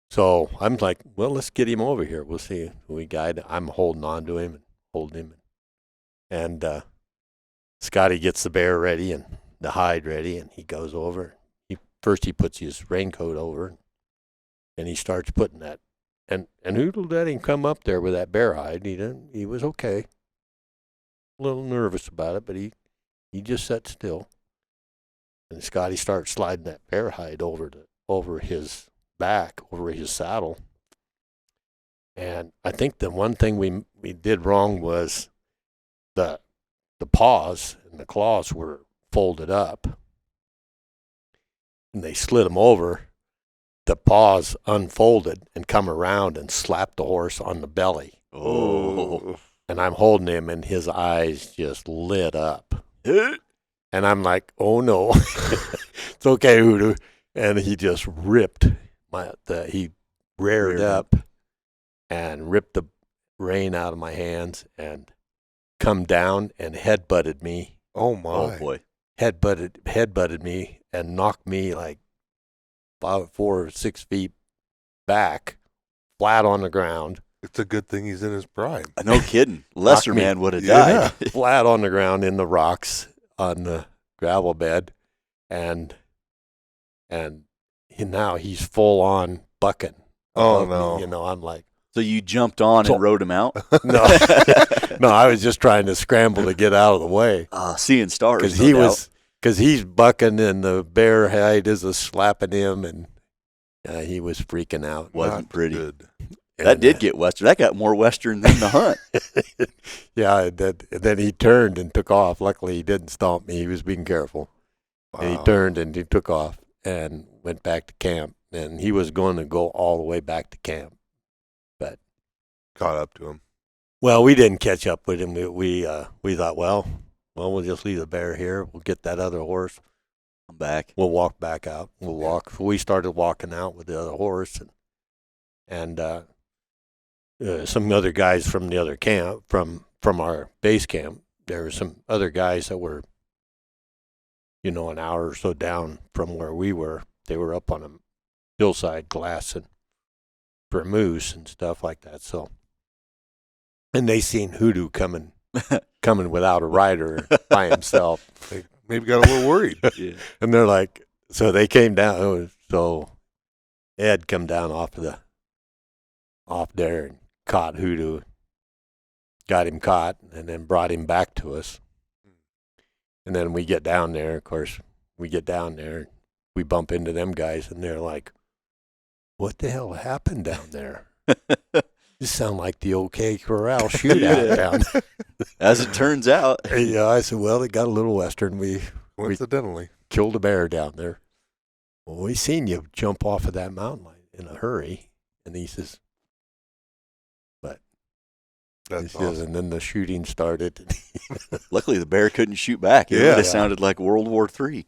so I'm like, well, let's get him over here. We'll see. I'm holding on to him and holding him. And Scotty gets the bear ready and the hide ready, and he goes over. First he puts his raincoat over, and he starts putting that. And Hoodoo let him come up there with that bear hide. He was okay. A little nervous about it, but he just sat still. And Scotty starts sliding that bear hide over his back, over his saddle. And I think the one thing we did wrong was the paws and the claws were folded up. And they slid them over. The paws unfolded and come around and slapped the horse on the belly. Oh. And I'm holding him, and his eyes just lit up. And I'm like, oh no. It's okay, Hoodoo. And he just ripped he reared up and ripped the rein out of my hands and come down and headbutted me. Oh my. Oh boy. Headbutted me and knocked me like 4 or 6 feet back, flat on the ground. It's a good thing he's in his prime. No kidding. Lesser man would have died. Flat on the ground in the rocks on the gravel bed, and now he's full on bucking. Oh no! Me. I'm like. So you jumped on and rode him out? No, I was just trying to scramble to get out of the way. Seeing stars. Because he's bucking and the bear hide is slapping him, and he was freaking out. Wasn't pretty. Good. That did get Western. That got more Western than the hunt. Yeah, then he turned and took off. Luckily, he didn't stomp me. He was being careful. Wow. And he turned and he took off and went back to camp. And he was going to go all the way back to camp. But caught up to him. Well, we didn't catch up with him. We thought, well, we'll just leave the bear here. We'll get that other horse. I'm back. We'll walk back out. We'll walk. We started walking out with the other horse, and some other guys from the other camp, from our base camp. There were some other guys that were, an hour or so down from where we were. They were up on a hillside glassing for moose and stuff like that. So, and they seen Hoodoo coming without a rider by himself. They maybe got a little worried. Yeah. And they're like, so they came down. So Ed come down off there and caught Hoodoo, got him caught, and then brought him back to us. And then we get down there. Of course, we get down there. we bump into them guys, and they're like, "What the hell happened down there?" You sound like the OK Corral shootout down there. As it turns out. Yeah, I said, well, it got a little western. We Coincidentally. killed a bear down there. Well, we seen you jump off of that mountain line in a hurry. And he says, That's awesome. and then the shooting started. Luckily, the bear couldn't shoot back. It would have sounded like World War III.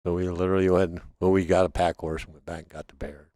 We literally went, we got a pack horse and went back and got the bear.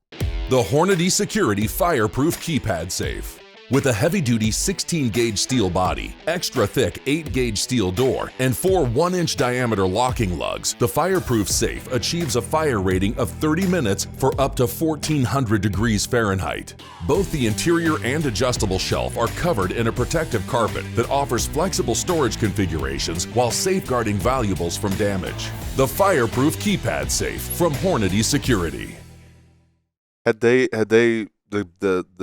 The Hornady Security Fireproof Keypad Safe. With a heavy-duty 16-gauge steel body, extra-thick 8-gauge steel door, and 4 1-inch diameter locking lugs, the fireproof safe achieves a fire rating of 30 minutes for up to 1,400 degrees Fahrenheit. Both the interior and adjustable shelf are covered in a protective carpet that offers flexible storage configurations while safeguarding valuables from damage. The Fireproof Keypad Safe from Hornady Security. Had the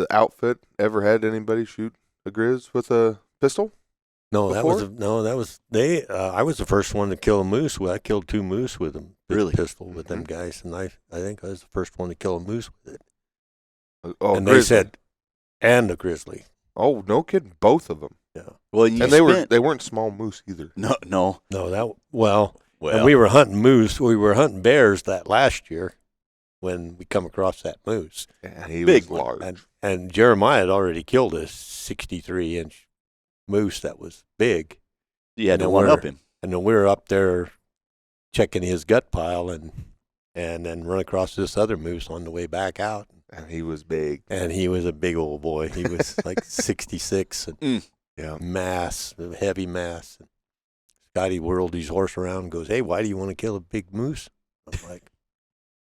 outfit ever had anybody shoot a Grizz with a pistol? No, Before? that was they. I was the first one to kill a moose. I killed 2 moose with them. Really? Pistol with them guys, and I think I was the first one to kill a moose with it. Oh, and grizzly. they said, and a grizzly. Oh, no kidding, both of them. Yeah. Well, And they weren't small moose either. No. And we were hunting moose. We were hunting bears that last year when we come across that moose. Yeah, he Big was one. large. And Jeremiah had already killed a 63-inch moose that was big. You had to And one we're- up him. And then we were up there checking his gut pile and then run across this other moose on the way back out. And he was big. And he was a big old boy. He was like 66 and Yeah. heavy mass. And Scotty whirled his horse around and goes, "Hey, why do you want to kill a big moose?" I'm like,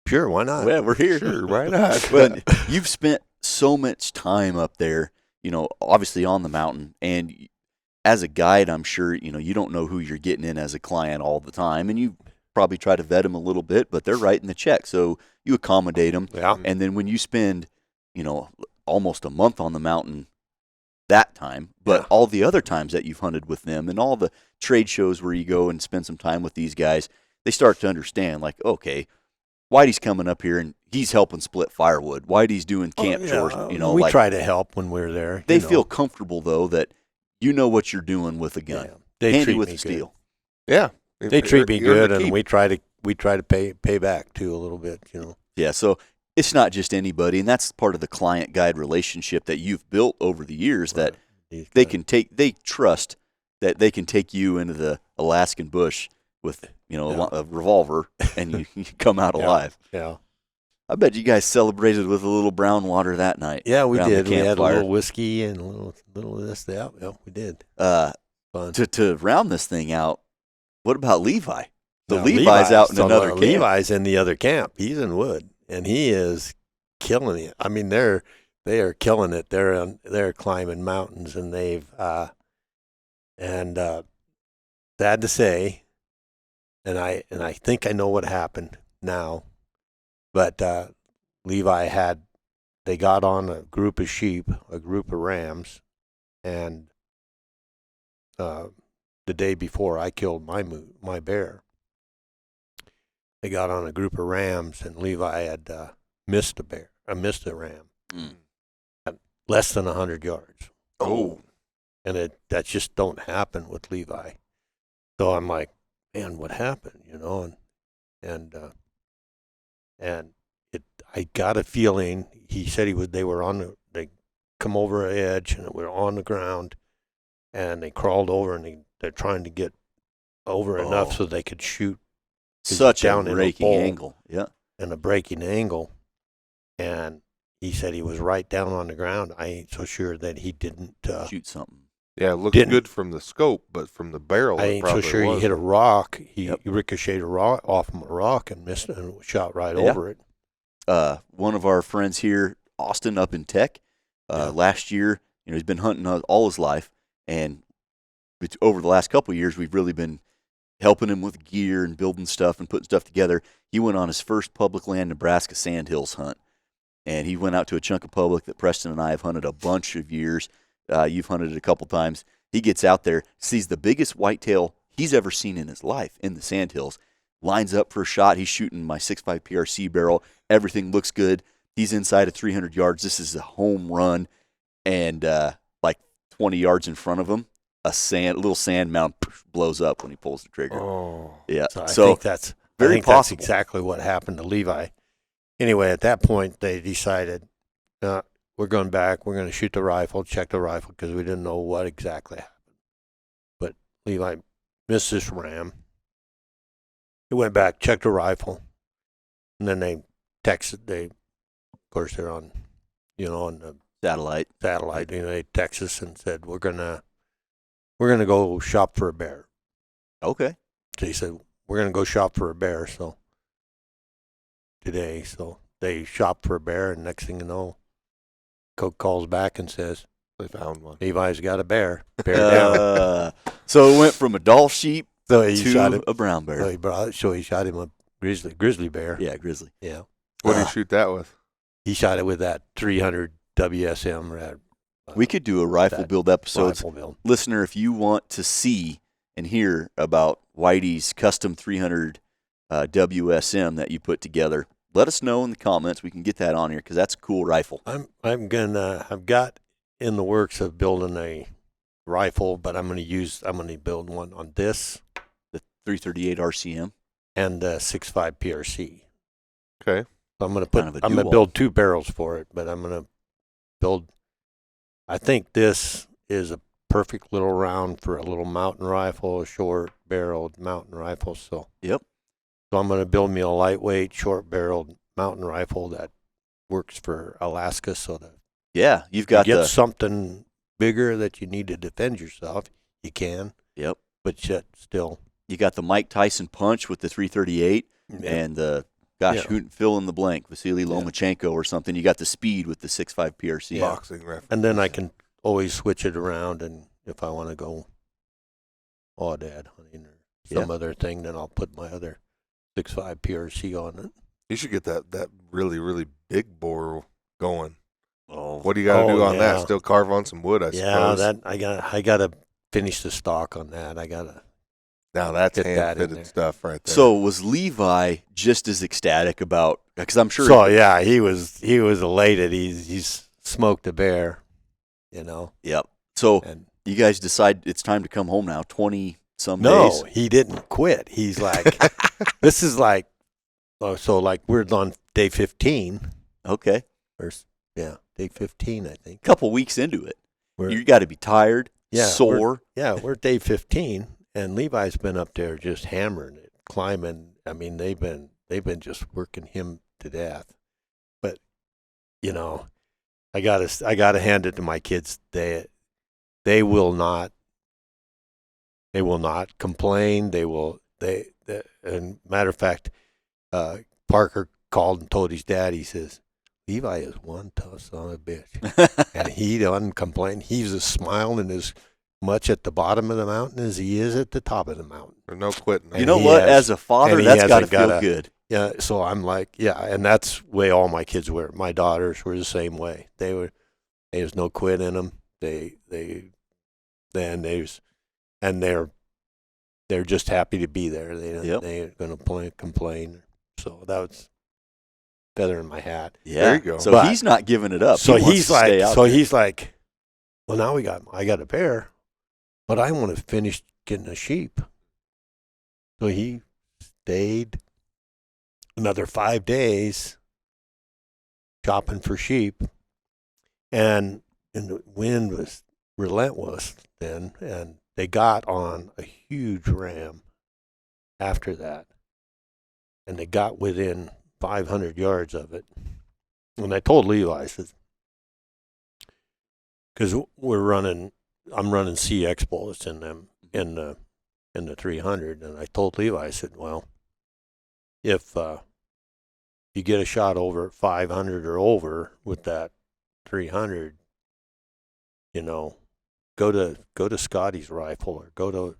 "Sure, why not?" Well, we're here. Sure, why not? But you've spent so much time up there, obviously on the mountain. And as a guide, I'm sure, you don't know who you're getting in as a client all the time. And you probably try to vet them a little bit, but they're writing the check. So you accommodate them. Yeah. And then when you spend, almost a month on the mountain that time, but all the other times that you've hunted with them and all the trade shows where you go and spend some time with these guys, they start to understand, like, okay, Whitey's coming up here and he's helping split firewood. Whitey's doing camp chores. We try to help when we're there. They feel comfortable, though, that you know what you're doing with a gun. Yeah. They Handy treat with me the good. steel. Yeah. They treat me You're good, the and keep. we try to pay back too a little bit. Yeah, so it's not just anybody, and that's part of the client-guide relationship that you've built over the years, that they trust that they can take you into the Alaskan bush with a revolver and you come out alive. Yeah. I bet you guys celebrated with a little brown water that night. Yeah, we around the did. We had a campfire. little whiskey and a little of this, that. Yeah, we did. Fun. To round this thing out, what about Levi? So Now, Levi's out in another camp. Levi's in the other camp. He's in Wood, and he is killing it. I mean, they are killing it. They're climbing mountains, and they've sad to say, and I think I know what happened now, but they got on a group of sheep, a group of rams, and the day before I killed my bear, they got on a group of rams, and Levi had missed a ram at less than 100 yards. Oh. And that just don't happen with Levi. So I'm like, man, what happened? I got a feeling. He said they come over an edge and we're on the ground, and they crawled over and they're trying to get over enough so they could shoot. Such a down in a breaking bowl. angle. Yeah. And a breaking angle. And he said he was right down on the ground. I ain't so sure that he didn't Shoot something. Yeah, it looked Didn't. good from the scope, but from the barrel, I it ain't so probably sure he wasn't. hit a rock. He ricocheted a rock off from a rock and missed it and shot right over it. One of our friends here, Austin, up in Tech, last year, he's been hunting all his life, and over the last couple of years, we've really been helping him with gear and building stuff and putting stuff together. He went on his first public land Nebraska sandhills hunt, and he went out to a chunk of public that Preston and I have hunted a bunch of years. You've hunted it a couple times. He gets out there, sees the biggest whitetail he's ever seen in his life in the sandhills. lines up for a shot. He's shooting my 6.5 PRC barrel. Everything looks good. He's inside of 300 yards. This is a home run. And like 20 yards in front of him, a little sand mound blows up when he pulls the trigger. Oh. Yeah. So I So think that's very I think possible. That's exactly what happened to Levi. Anyway, at that point, they decided we're going back. We're going to shoot the rifle, check the rifle, because we didn't know what exactly happened. But Levi missed this ram. He went back, checked the rifle, and then they texted. Of course, they're on the Satellite. They text us and said we're gonna go shop for a bear. Okay. So he said we're gonna go shop for a bear. So they shop for a bear, and next thing you know, Coke calls back and says They found one. Levi's got a bear. Bear down. So it went from a Dall sheep So he to shot him. a brown bear. So he shot him a grizzly bear. Yeah, grizzly. Yeah. What did you shoot that with? He shot it with that 300 WSM. We could do a rifle that build episodes. rifle build. Listener, if you want to see and hear about Whitey's custom 300 WSM that you put together, let us know in the comments. We can get that on here because that's a cool rifle. I've got in the works of building a rifle, but I'm going to build one on this The 338 RCM. and the 6.5 PRC. Okay. So I'm going Kind of a to dual. build two barrels for it, but I'm going to build. I think this is a perfect little round for a little mountain rifle, a short barreled mountain rifle. So Yep. So I'm going to build me a lightweight, short barreled mountain rifle that works for Alaska. So that Yeah, you've you got get the. something bigger that you need to defend yourself, you can. Yep. But yet still. You got the Mike Tyson punch with the 338 and the fill in the blank, Vasily Lomachenko or something. You got the speed with the 6.5 PRC. Boxing reference. And then I can always switch it around, and if I want to go aoudad hunting or some other thing, then I'll put my other 6.5 PRC on it. You should get that really, really big bore going. Oh, What do you got to do on yeah. that? Still carve on some wood, I suppose. That I got to finish the stock on that. I got to. Now that's Get that in hand-fitted there. stuff right there. So was Levi just as ecstatic about? Because I'm sure. So yeah, he was elated. He's smoked a bear, Yep. So And you guys decide it's time to come home now. 20-some no, days. he didn't quit. He's like, this is like, like we're on day 15 Okay. or day 15, I think. Couple weeks into it, We're, you got to be tired, Yeah, sore. we're day 15, and Levi's been up there just hammering it, climbing. I mean, they've been just working him to death. But I gotta hand it to my kids. They will not complain. And matter of fact, Parker called and told his dad. He says, Levi is one tough son of a bitch. And he doesn't complain. He's as smiling as much at the bottom of the mountain as he is at the top of the mountain. There's no quitting. You know he what? has- As a father, and he that's got to hasn't got feel a- good. Yeah, so I'm like, and that's the way all my kids were. My daughters were the same way. There was no quit in them. They're just happy to be there. They ain't gonna complain. So that was feather in my hat. Yeah. There you go. So But- he's not giving it up. So He wants he's to stay out there. like, well, now I got a bear, but I want to finish getting a sheep. So he stayed another 5 days shopping for sheep, and the wind was relentless then, and they got on a huge ram after that, and they got within 500 yards of it. And I told Levi, I said, because I'm running CX bullets in them in the 300, and I told Levi, I said, well, if you get a shot over 500 or over with that 300, go to Scotty's rifle or go to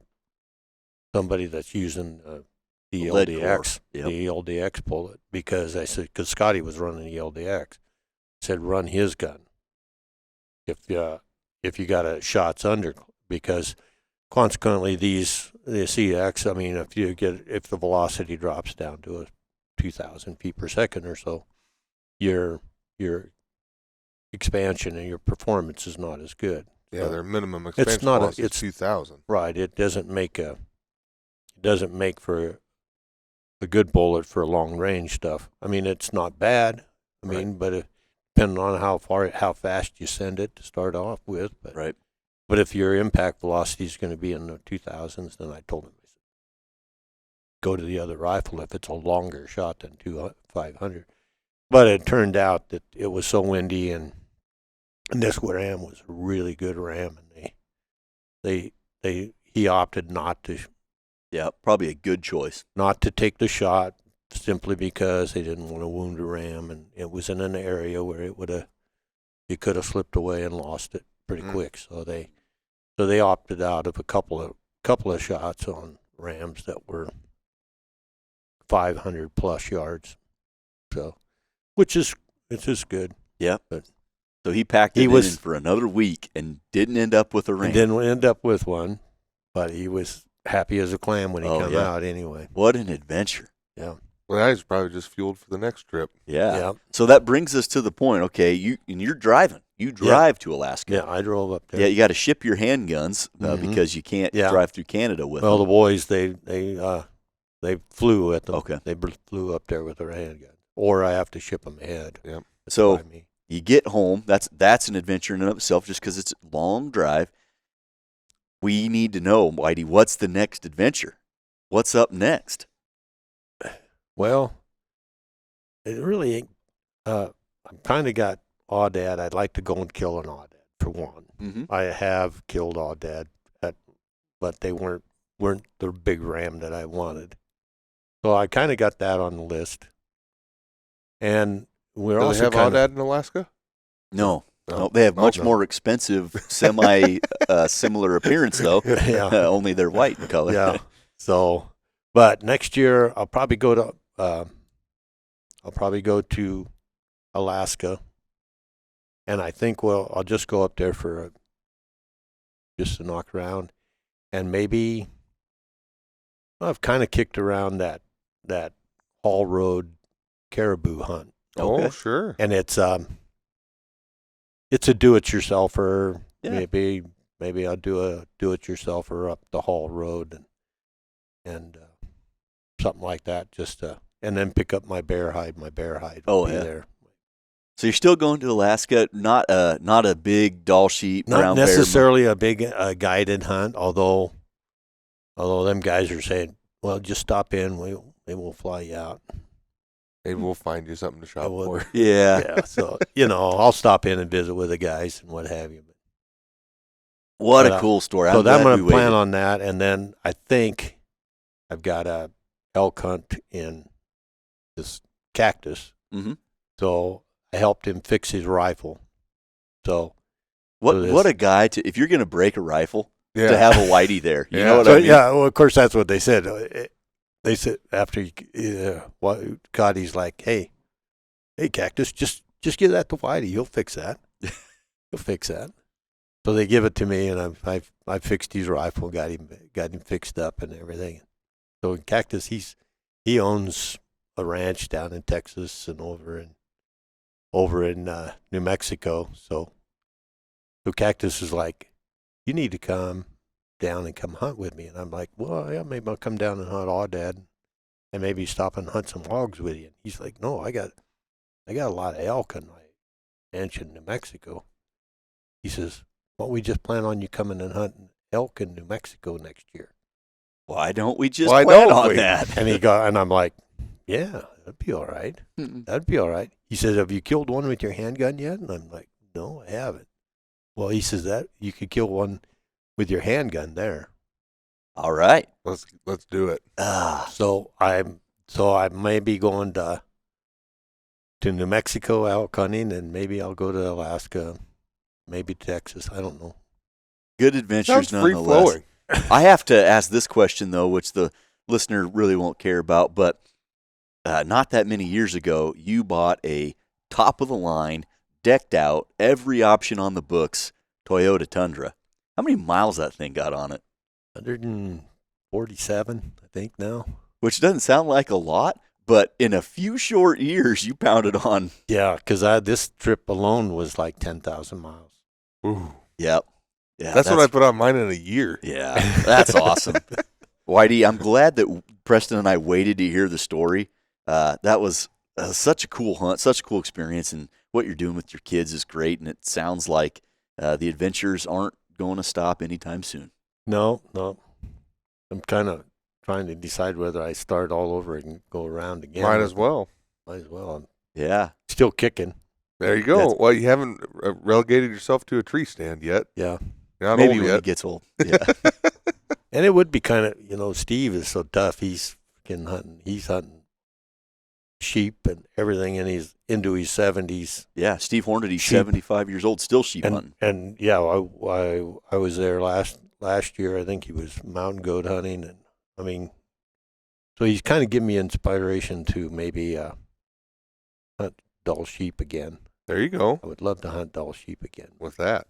somebody that's using the Lead ELDX, core. Yep. the ELDX bullet, because Scotty was running the ELDX. I said, run his gun. If you got a shots under, because consequently these the CX, I mean, if the velocity drops down to a 2,000 feet per second or so, your expansion and your performance is not as good. Yeah, So their minimum it's expansion not velocity is it's 2,000. right. It doesn't make for a good bullet for long range stuff. I mean, it's not bad. I mean, but depending on how fast you send it to start off with, but Right. But if your impact velocity is going to be in the 2000s, then I told him, I said, go to the other rifle if it's a longer shot than 500. But it turned out that it was so windy, and this ram was a really good ram, and he opted not to. Yeah, probably a good choice. Not to take the shot simply because they didn't want to wound a ram, and it was in an area where you could have slipped away and lost it pretty quick. So they opted out of a couple of shots on rams that were 500 plus yards. So, which is good. Yeah. But so he packed it in for another week and didn't end up with a ram. And didn't end up with one, but he was happy as a clam when he came out anyway. What an adventure. Yeah. Well, that is probably just fueled for the next trip. Yeah. Yeah. So that brings us to the point, okay, you're driving. You drive to Alaska. Yeah, I drove up there. Yeah, you got to ship your handguns because you can't drive through Canada with them. Well, the boys, they flew at them. Okay. They flew up there with their handgun. Or I have to ship them ahead. Yep. So you get home. That's an adventure in and of itself just because it's a long drive. We need to know, Whitey, what's the next adventure? What's up next? Well, it really ain't. I've kind of got aoudad. I'd like to go and kill an aoudad, for one. Mm-hmm. I have killed aoudad, but they weren't the big ram that I wanted. So I kind of got that on the list. And we're Do also they have kind aoudad in Alaska? No, they have much more expensive, similar appearance though. Yeah. Only they're white in color. Yeah. So, but next year I'll probably go to Alaska, and I think I'll just go up there for just to knock around, and maybe I've kind of kicked around that Hall Road caribou hunt. Oh, Okay. sure. And it's a do-it-yourselfer. Yeah. Maybe I'll do a do-it-yourselfer up the Hall Road and something like that. And then pick up my bear hide. My bear hide will be there. So you're still going to Alaska? Not a big doll sheep, Not brown necessarily a big guided hunt. Although them guys are saying, well, just stop in. They will fly you out. Maybe we'll find you something to shop for. bear. Yeah. Yeah. So I'll stop in and visit with the guys and what have you. What a cool story. So I'm going to to plan on that, and then I think I've got a elk hunt in this cactus. Mm-hmm. So I helped him fix his rifle. So what a guy to, if you're going to break a rifle, Yeah. to have a Whitey there. You know what so, I mean? yeah, well, of course that's what they said. They said after he's like, hey, cactus, just give that to Whitey. He'll fix that. He'll fix that. So they give it to me, and I fixed his rifle, got him fixed up and everything. So Cactus, he owns a ranch down in Texas and over in New Mexico. So Cactus is like, you need to come down and come hunt with me. And I'm like, well, yeah, maybe I'll come down and hunt aoudad and maybe stop and hunt some hogs with you. And he's like, no, I got a lot of elk on my ranch in New Mexico. He says, why don't we just plan on you coming and hunting elk in New Mexico next year? Why don't we just plan on that? And I'm like, yeah, that'd be all right. That'd be all right. He says, have you killed one with your handgun yet? And I'm like, no, I haven't. Well, he says that you could kill one with your handgun there. All right. Let's do it. So I may be going to New Mexico elk hunting, and maybe I'll go to Alaska, maybe Texas. I don't know. Good adventures Sounds free nonetheless. flowing. I have to ask this question, though, which the listener really won't care about, but not that many years ago, you bought a top-of-the-line, decked out, every option on the books Toyota Tundra. How many miles that thing got on it? 140 47, I think now. Which doesn't sound like a lot, but in a few short years, you pounded on. Yeah, because this trip alone was like 10,000 miles. Ooh. Yep. Yeah, That's what I put on mine in a year. Yeah, that's awesome. Whitey, I'm glad that Preston and I waited to hear the story. That was such a cool hunt, such a cool experience, and what you're doing with your kids is great, and it sounds like the adventures aren't going to stop anytime soon. No. I'm kind of trying to decide whether I start all over and go around again. Might as well. Might as well. I'm Yeah. still kicking. There you go. Well, you haven't relegated yourself to a tree stand yet. Yeah. You're not Maybe old when yet. he gets old. Yeah. And it would be kind of, Steve is so tough. He's freaking hunting. He's hunting sheep and everything, and he's into his 70s. Yeah, Steve Hornady's Sheep. 75 years old, still sheep hunting. And yeah, I was there last year. I think he was mountain goat hunting, and I mean, so he's kind of giving me inspiration to maybe hunt dull sheep again. There you go. I would love to hunt dull sheep again. With that.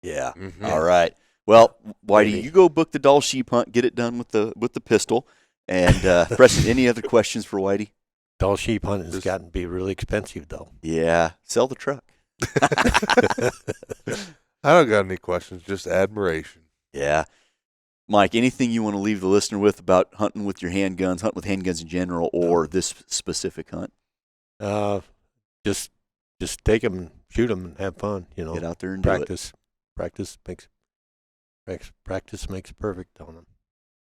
Yeah. Mhm. All right. Well, Whitey, Maybe. you go book the dull sheep hunt, get it done with the pistol. And Preston, any other questions for Whitey? Dull sheep hunting has Just- gotten to be really expensive, though. Yeah. Sell the truck. I don't got any questions, just admiration. Yeah. Mike, anything you want to leave the listener with about hunting with your handguns, hunting with handguns in general, or this specific hunt? Just take them, shoot them, and have fun. Get out there and do it. Practice makes perfect on them.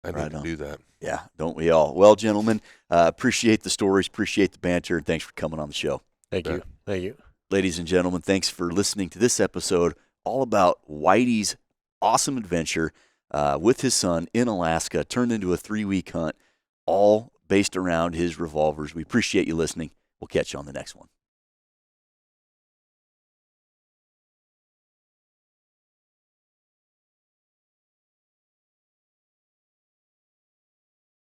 I need Right to on. do that. Yeah, don't we all? Well, gentlemen, appreciate the stories, appreciate the banter, and thanks for coming on the show. Thank Yeah. you. Ladies and gentlemen, thanks for listening to this episode all about Whitey's awesome adventure with his son in Alaska, turned into a 3-week hunt, all based around his revolvers. We appreciate you listening. We'll catch you on the next one.